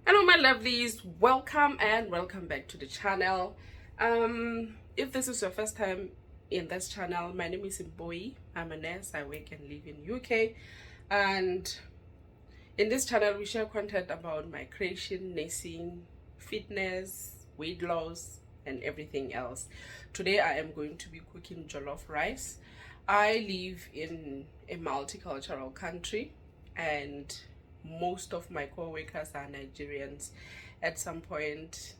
Hello my lovelies, welcome and welcome back to the channel. If this is your first time in this channel, my name is Boy. I'm a nurse. I work and live in UK, and in this channel we share content about my creation, nursing, fitness, weight loss and everything else. Today I am going to be cooking jollof rice. I live in a multicultural country and most of my co-workers are Nigerians. At some point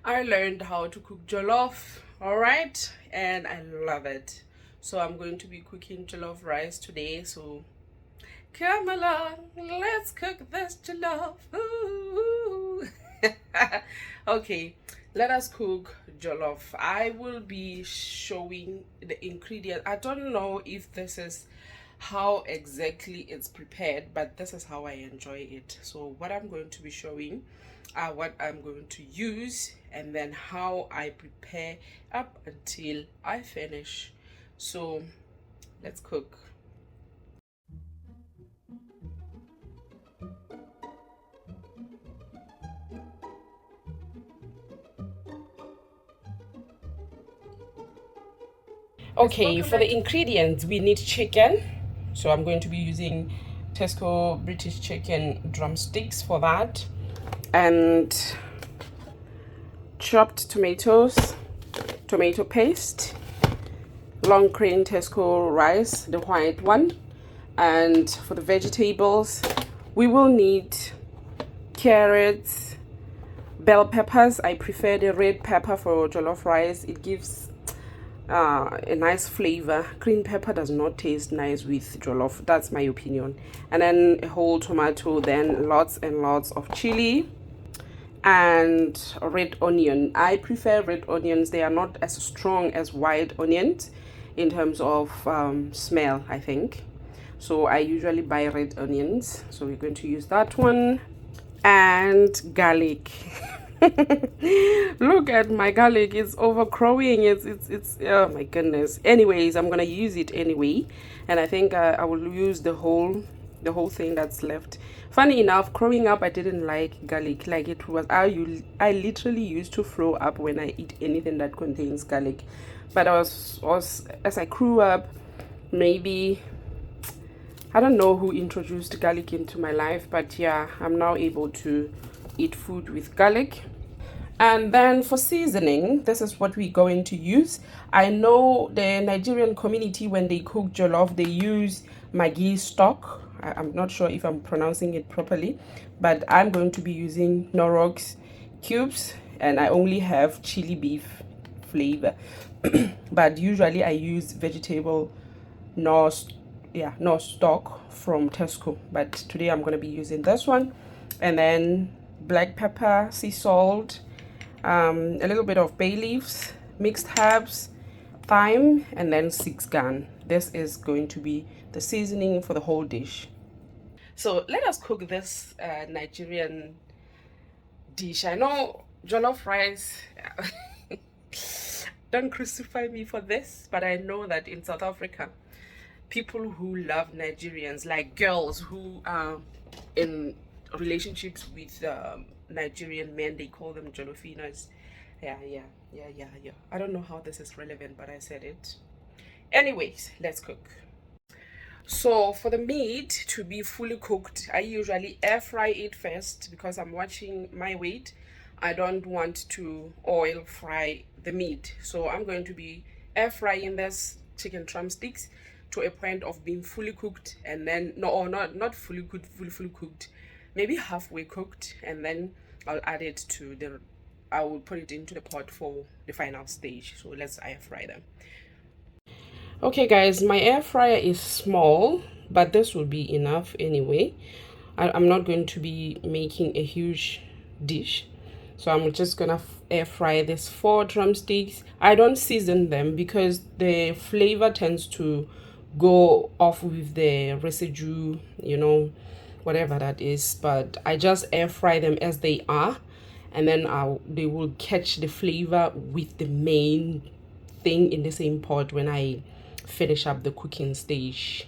I learned how to cook jollof, all right, and I love it. So I'm going to be cooking jollof rice today, so come along, let's cook this jollof. Ooh. Okay, let us cook jollof. I will be showing the ingredients. I don't know if this is how exactly it's prepared, but this is how I enjoy it. So what I'm going to be showing are what I'm going to use and then how I prepare up until I finish. So let's cook. Okay, for the ingredients we need chicken, so I'm going to be using Tesco British chicken drumsticks for that, and chopped tomatoes, tomato paste, long grain Tesco rice, the white one. And for the vegetables we will need carrots, bell peppers. I prefer the red pepper for jollof rice. It gives a nice flavor. Green pepper does not taste nice with jollof, that's my opinion. And then a whole tomato, then lots and lots of chili and red onion. I prefer red onions. They are not as strong as white onions in terms of smell, I think. So I usually buy red onions, so we're going to use that one. And garlic. Look at my garlic, it's overgrowing. It's oh my goodness. Anyways, I'm gonna use it anyway, and I think I will use the whole thing that's left. Funny enough, growing up I didn't like garlic. Like, it was I literally used to throw up when I eat anything that contains garlic. But I was as I grew up, maybe I don't know who introduced garlic into my life, but yeah, I'm now able to eat food with garlic. And then for seasoning, this is what we're going to use. I know the Nigerian community, when they cook jollof, they use Maggi stock. I'm not sure if I'm pronouncing it properly, but I'm going to be using Norox cubes, and I only have chili beef flavor. But usually I use vegetable Knorr stock from Tesco, but today I'm going to be using this one. And then black pepper, sea salt, a little bit of bay leaves, mixed herbs, thyme, and then 6 gun. This is going to be the seasoning for the whole dish. So let us cook this Nigerian dish. I know jollof rice. Don't crucify me for this, but I know that in South Africa, people who love Nigerians, like girls who are in relationships with Nigerian men, they call them jollofinas. Yeah. I don't know how this is relevant, but I said it. Anyways, let's cook. So for the meat to be fully cooked, I usually air fry it first because I'm watching my weight. I don't want to oil fry the meat, so I'm going to be air frying this chicken drumsticks to a point of being fully cooked, and then not fully cooked, fully cooked, maybe halfway cooked, and then I'll add it to the I will put it into the pot for the final stage. So let's air fry them. Okay guys, my air fryer is small, but this will be enough anyway. I'm not going to be making a huge dish, so I'm just gonna air fry this 4 drumsticks. I don't season them because the flavor tends to go off with the residue, you know, whatever that is. But I just air fry them as they are, and then they will catch the flavor with the main thing in the same pot when I finish up the cooking stage.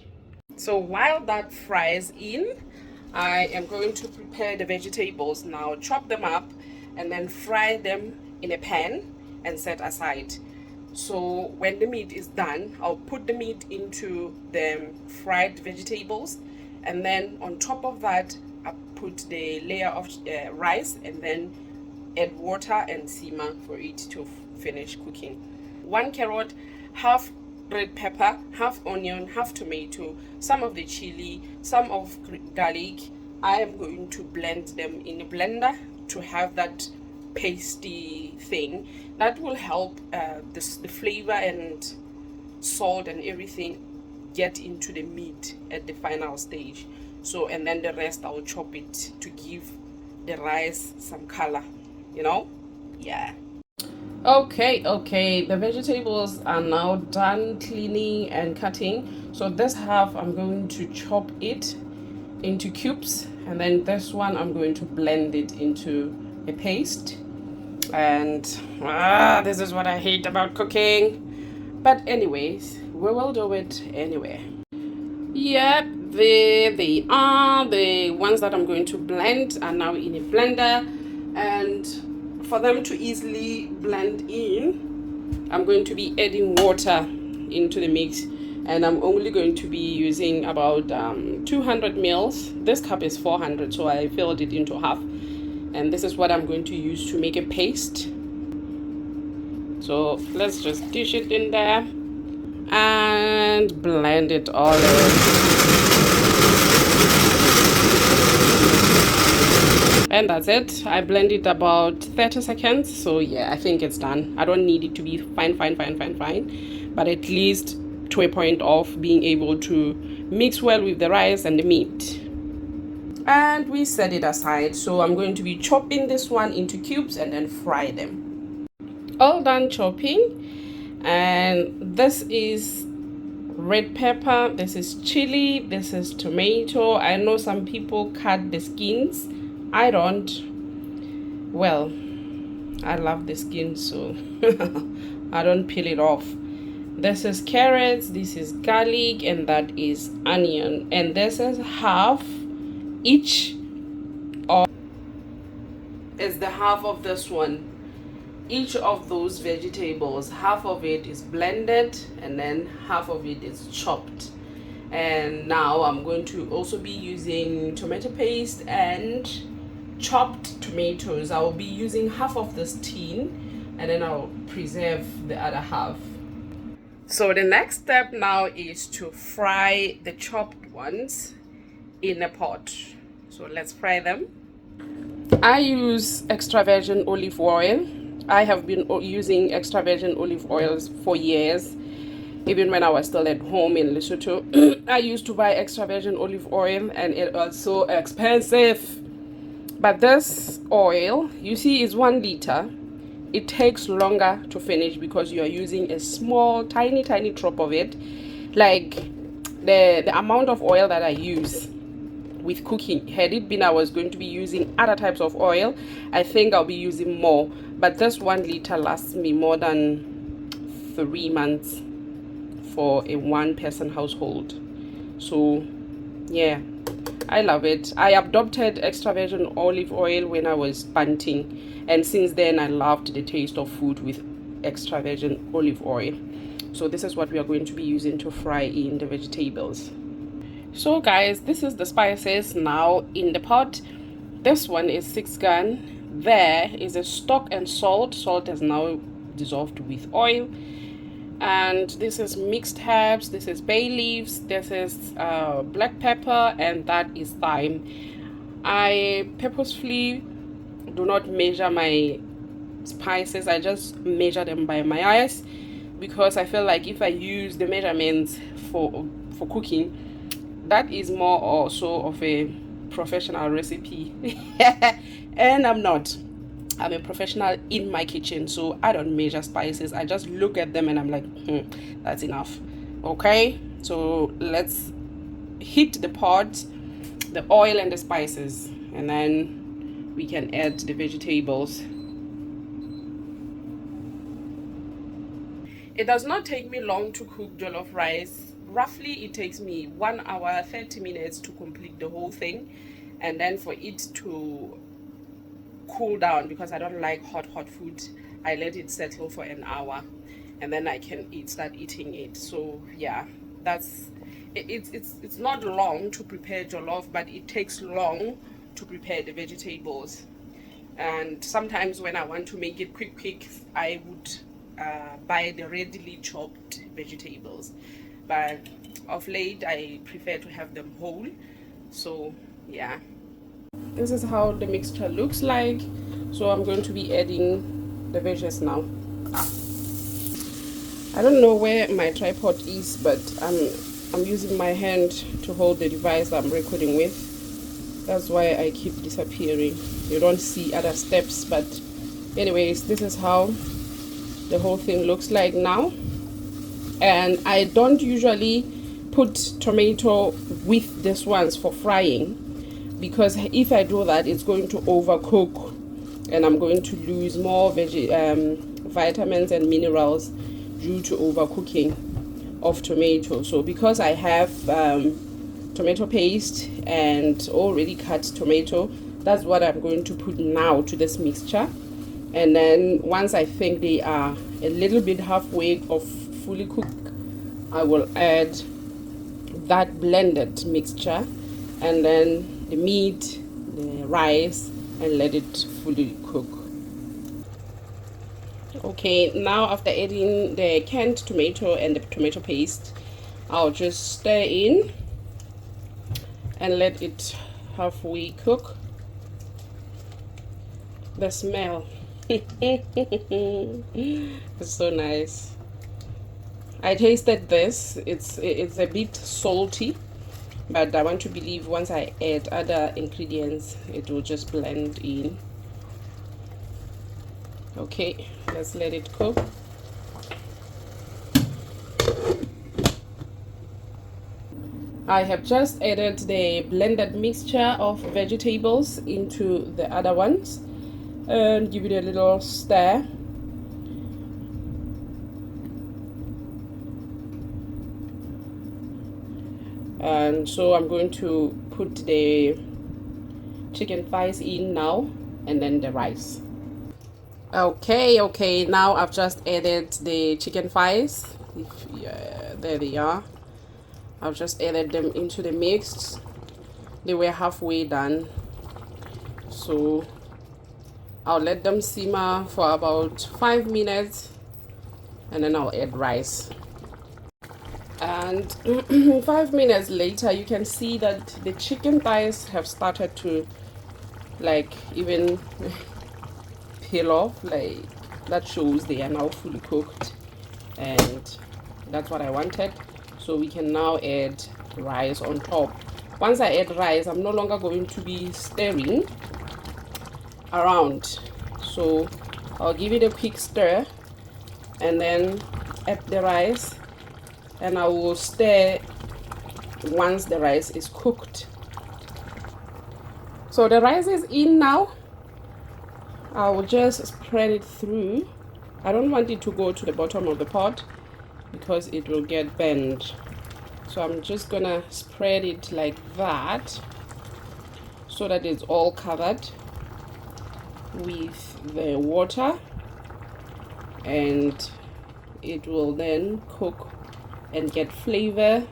So while that fries in, I am going to prepare the vegetables now, chop them up and then fry them in a pan and set aside. So when the meat is done, I'll put the meat into the fried vegetables, and then on top of that I put the layer of rice, and then add water and simmer for it to finish cooking. 1 carrot, half red pepper, half onion, half tomato, some of the chili, some of garlic. I am going to blend them in a blender to have that pasty thing that will help the flavor and salt and everything get into the meat at the final stage. So, and then the rest I'll chop it to give the rice some color, you know. Yeah. Okay, the vegetables are now done cleaning and cutting. So this half I'm going to chop it into cubes, and then this one I'm going to blend it into a paste. And this is what I hate about cooking, but anyways, we will do it anyway. Yep, there they are. The ones that I'm going to blend are now in a blender, and for them to easily blend in, I'm going to be adding water into the mix, and I'm only going to be using about 200 mils. This cup is 400, so I filled it into half, and this is what I'm going to use to make a paste. So let's just dish it in there and blend it all in. And that's it. I blend it about 30 seconds. So yeah, I think it's done. I don't need it to be fine, but at least to a point of being able to mix well with the rice and the meat. And we set it aside. So I'm going to be chopping this one into cubes and then fry them. All done chopping. And this is red pepper, this is chili, this is tomato. I know some people cut the skins. I don't. Well, I love the skin, so I don't peel it off. This is carrots, this is garlic, and that is onion. And this is half each of is the half of this one. Each of those vegetables, half of it is blended and then half of it is chopped. And now I'm going to also be using tomato paste and chopped tomatoes. I will be using half of this tin, and then I'll preserve the other half. So the next step now is to fry the chopped ones in a pot. So let's fry them. I use extra virgin olive oil. I have been using extra virgin olive oils for years. Even when I was still at home in Lesotho, I used to buy extra virgin olive oil, and it was so expensive. But this oil, you see, is 1 liter. It takes longer to finish because you are using a small, tiny drop of it. Like the amount of oil that I use with cooking, had it been I was going to be using other types of oil, I think I'll be using more. But this 1 liter lasts me more than 3 months for a 1-person household. So yeah, I love it. I adopted extra virgin olive oil when I was bunting, and since then I loved the taste of food with extra virgin olive oil. So this is what we are going to be using to fry in the vegetables. So guys, this is the spices now in the pot. This one is 6 gun. There is a stock and salt. Salt is now dissolved with oil. And this is mixed herbs, this is bay leaves, this is black pepper, and that is thyme. I purposefully do not measure my spices. I just measure them by my eyes, because I feel like if I use the measurements for cooking, that is more also of a professional recipe. And I'm not. I'm a professional in my kitchen, so I don't measure spices. I just look at them and I'm like, that's enough. Okay, so let's heat the pot, the oil and the spices, and then we can add the vegetables. It does not take me long to cook jollof rice. Roughly it takes me 1 hour 30 minutes to complete the whole thing. and then for it to cool down, because I don't like hot food, I let it settle for an hour, and then I can start eating it. So yeah, that's it. It's not long to prepare jollof, but it takes long to prepare the vegetables. And sometimes when I want to make it quick, I would buy the readily chopped vegetables, but of late I prefer to have them whole. So yeah, this is how the mixture looks like. So I'm going to be adding the veggies now. I don't know where my tripod is, but I'm using my hand to hold the device I'm recording with. That's why I keep disappearing. You don't see other steps, but anyways, this is how the whole thing looks like now. And I don't usually put tomato with this ones for frying, because if I do that, it's going to overcook and I'm going to lose more vitamins and minerals due to overcooking of tomato. So because I have tomato paste and already cut tomato, that's what I'm going to put now to this mixture. And then once I think they are a little bit halfway of fully cooked, I will add that blended mixture, and then the meat, the rice, and let it fully cook. Okay, now after adding the canned tomato and the tomato paste, I'll just stir in and let it halfway cook. The smell it's so nice. I tasted this. It's a bit salty, but I want to believe once I add other ingredients, it will just blend in. Okay, let's let it cook. I have just added the blended mixture of vegetables into the other ones and give it a little stir. And so I'm going to put the chicken thighs in now, and then the rice. Okay, now I've just added the chicken thighs. Yeah, there they are. I've just added them into the mix. They were halfway done, so I'll let them simmer for about 5 minutes, and then I'll add rice. And 5 minutes later, you can see that the chicken thighs have started to like even peel off. Like that shows they are now fully cooked, and that's what I wanted. So we can now add rice on top. Once I add rice, I'm no longer going to be stirring around, so I'll give it a quick stir and then add the rice, and I will stir once the rice is cooked. So the rice is in now. I will just spread it through. I don't want it to go to the bottom of the pot because it will get bent. So I'm just gonna spread it like that so that it's all covered with the water, and it will then cook and get flavor.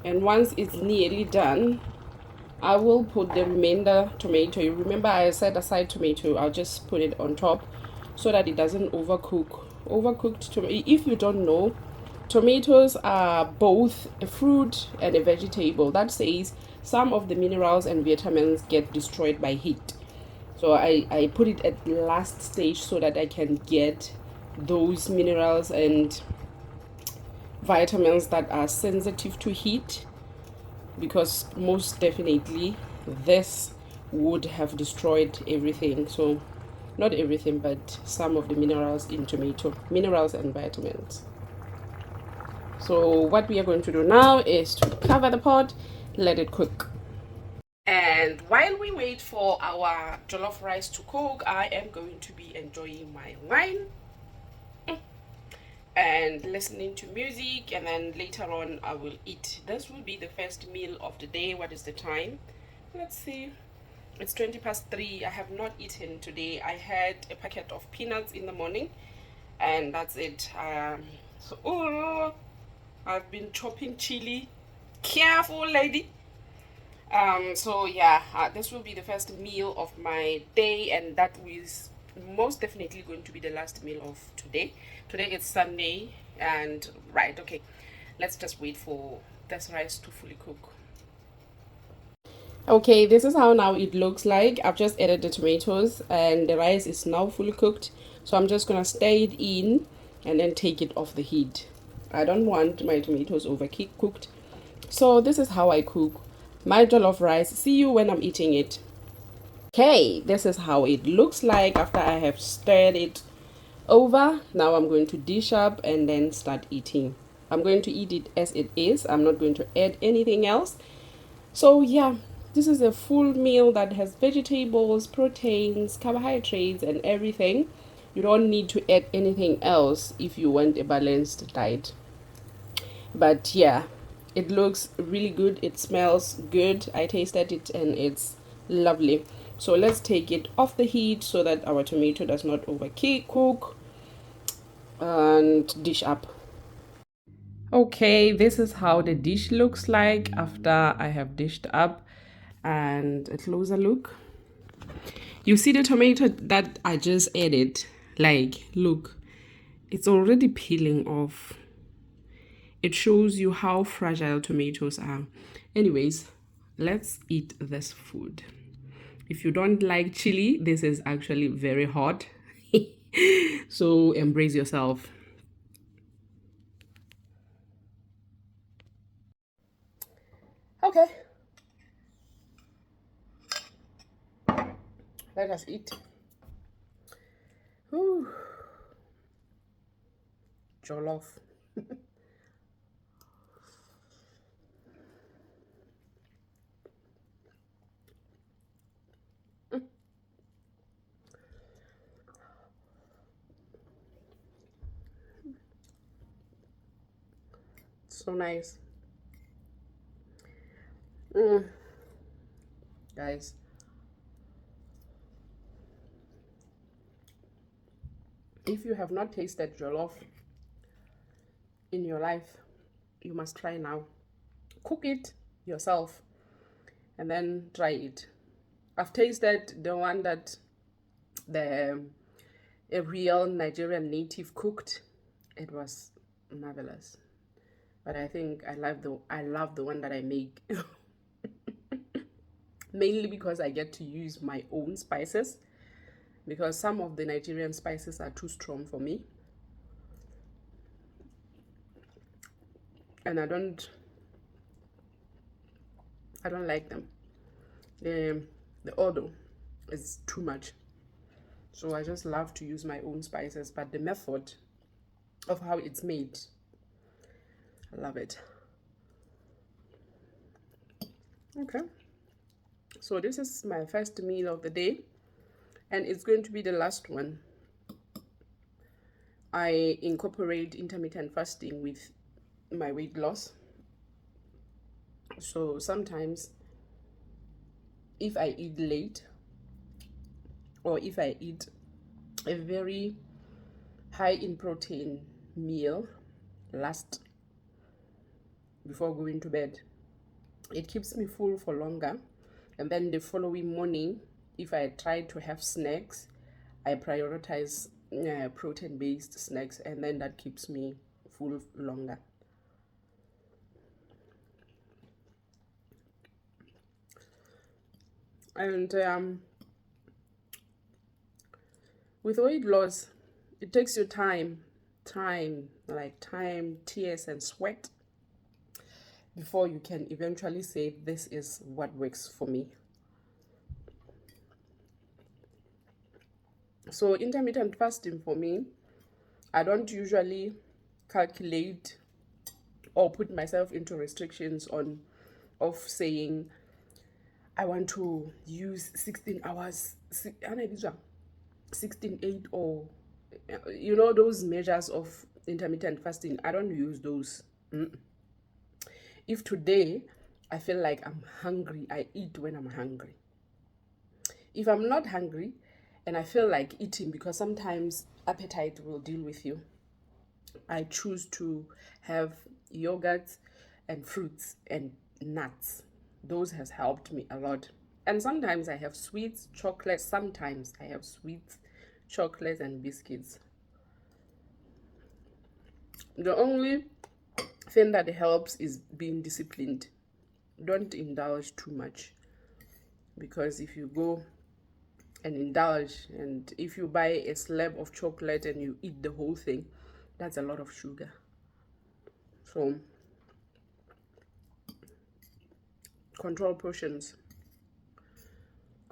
And once it's nearly done, I will put the remainder tomato. You remember I set aside tomato, I'll just put it on top so that it doesn't overcook. Overcooked tomato, if you don't know, tomatoes are both a fruit and a vegetable. That says some of the minerals and vitamins get destroyed by heat. So I put it at the last stage so that I can get those minerals and vitamins that are sensitive to heat, because most definitely this would have destroyed everything. So not everything, but some of the minerals in tomato, minerals and vitamins. So what we are going to do now is to cover the pot, let it cook. And while we wait for our jollof rice to cook, I am going to be enjoying my wine and listening to music, and then later on I will eat. This will be the first meal of the day. What is the time? Let's see. It's 20 past 3. I have not eaten today. I had a packet of peanuts in the morning, and that's it. Oh, I've been chopping chili. Careful, lady. So yeah, this will be the first meal of my day, and that is most definitely going to be the last meal of today. Today is Sunday, and right, okay, let's just wait for this rice to fully cook. Okay, this is how now it looks like. I've just added the tomatoes and the rice is now fully cooked. So I'm just gonna stir it in and then take it off the heat. I don't want my tomatoes overcooked. So this is how I cook my jollof rice. See you when I'm eating it. Okay, this is how it looks like after I have stirred it over. Now I'm going to dish up and then start eating. I'm going to eat it as it is. I'm not going to add anything else. So yeah, this is a full meal that has vegetables, proteins, carbohydrates, and everything. You don't need to add anything else if you want a balanced diet. But yeah, it looks really good. It smells good. I tasted it and it's lovely. So let's take it off the heat so that our tomato does not overcook, and dish up. Okay, this is how the dish looks like after I have dished up, and a closer look. You see the tomato that I just added? Like, look, it's already peeling off. It shows you how fragile tomatoes are. Anyways, let's eat this food. If you don't like chili, this is actually very hot. So embrace yourself. Okay, let us eat. Whew. Jollof. So nice. Guys, if you have not tasted jollof in your life, you must try now. Cook it yourself and then try it. I've tasted the one that a real Nigerian native cooked. It was marvelous. But I think I love the one that I make. Mainly because I get to use my own spices, because some of the Nigerian spices are too strong for me. And I don't like them. The odor is too much. So I just love to use my own spices, but the method of how it's made, I love it. Okay. So this is my first meal of the day, and it's going to be the last one. I incorporate intermittent fasting with my weight loss. So sometimes if I eat late, or if I eat a very high in protein meal last before going to bed, it keeps me full for longer. And then the following morning, if I try to have snacks, I prioritize protein based snacks, and then that keeps me full longer. And with weight loss, it takes you time, tears, and sweat before you can eventually say, this is what works for me. So intermittent fasting for me, I don't usually calculate or put myself into restrictions of saying I want to use 16 hours, 16-8, or those measures of intermittent fasting. I don't use those. If today I feel like I'm hungry. I eat when I'm hungry. If I'm not hungry and I feel like eating, because sometimes appetite will deal with you, I choose to have yogurt and fruits and nuts. Those has helped me a lot. And sometimes I have sweets, chocolate. Sometimes I have sweets, chocolates, and biscuits. The only thing that helps is being disciplined. Don't indulge too much, because if you go and indulge, and if you buy a slab of chocolate and you eat the whole thing, that's a lot of sugar. So control portions.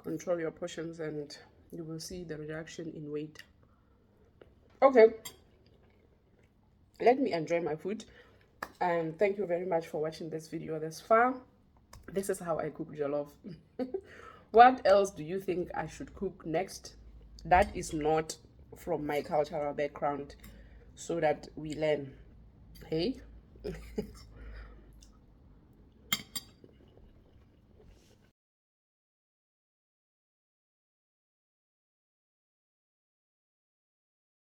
Control your portions and you will see the reduction in weight. Okay, let me enjoy my food, and thank you very much for watching this video this far. This is how I cook jollof. What else do you think I should cook next that is not from my cultural background, so that we learn? Hey.